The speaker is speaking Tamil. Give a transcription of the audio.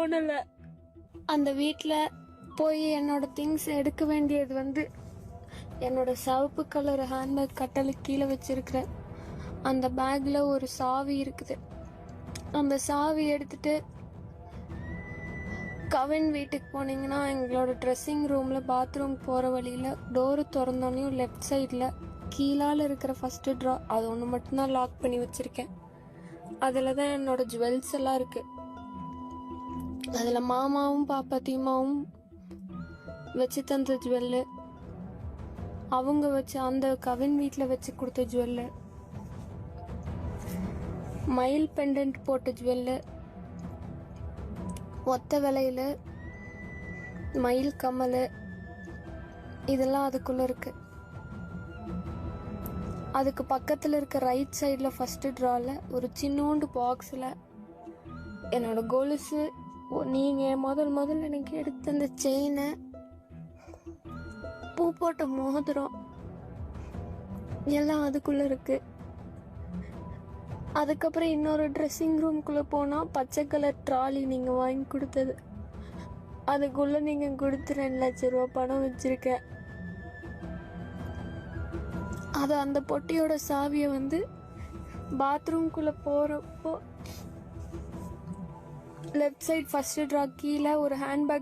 தோணலை. அந்த வீட்டில் போய் என்னோட திங்ஸ் எடுக்க வேண்டியது வந்து என்னோட சிவப்பு கலர் ஹேண்ட்பேக் கட்டலுக்கு கீழே வச்சிருக்கிறேன். அந்த பேக்கில் ஒரு சாவி இருக்குது. அந்த சாவி எடுத்துட்டு கவின் வீட்டுக்கு போனீங்கன்னா எங்களோட ட்ரெஸ்ஸிங் ரூமில் பாத்ரூம் போகிற வழியில் டோரு திறந்தோன்னையும் லெஃப்ட் சைடில் கீழால் இருக்கிற ஃபஸ்ட்டு ட்ரா அது ஒன்று மட்டும்தான் லாக் பண்ணி வச்சுருக்கேன். அதில் தான் என்னோட ஜுவல்ஸ் எல்லாம் இருக்குது. அதில் மாமாவும் பாப்பாத்தியுமாவும் வச்சு தந்த ஜுவல்லு, அவங்க வச்சு அந்த கவின் வீட்டில் வச்சு கொடுத்த ஜுவல்லு, மயில் பெண்டன்ட் போட்ட ஜுவல்லு, ஒத்த விலையில் மயில் கம்மல், இதெல்லாம் அதுக்குள்ளே இருக்கு. அதுக்கு பக்கத்தில் இருக்க ரைட் சைடில் ஃபஸ்ட்டு ட்ராவில் ஒரு சின்னோண்டு பாக்ஸில் என்னோட கொலுசு, நீங்கள் முதல்ல எனக்கு எடுத்த அந்த செயினை, பூ போட்ட மோதிரம் எல்லாம் அதுக்குள்ளே இருக்கு. அதுக்கப்புறம் இன்னொரு ட்ரெஸ்ஸிங் ரூம்குள்ளே போனால் பச்சை கலர் ட்ராலி நீங்கள் வாங்கி கொடுத்தது, அதுக்குள்ளே நீங்கள் கொடுத்து 2 லட்ச ரூபா பணம் வச்சுருக்கேன். அது அந்த பொட்டியோட சாவியை வந்து பாத்ரூம்குள்ளே போகிறப்போ லெஃப்ட் சைட் ஃபஸ்ட்டு ட்ரா கீழே ஒரு ஹேண்ட்பேக்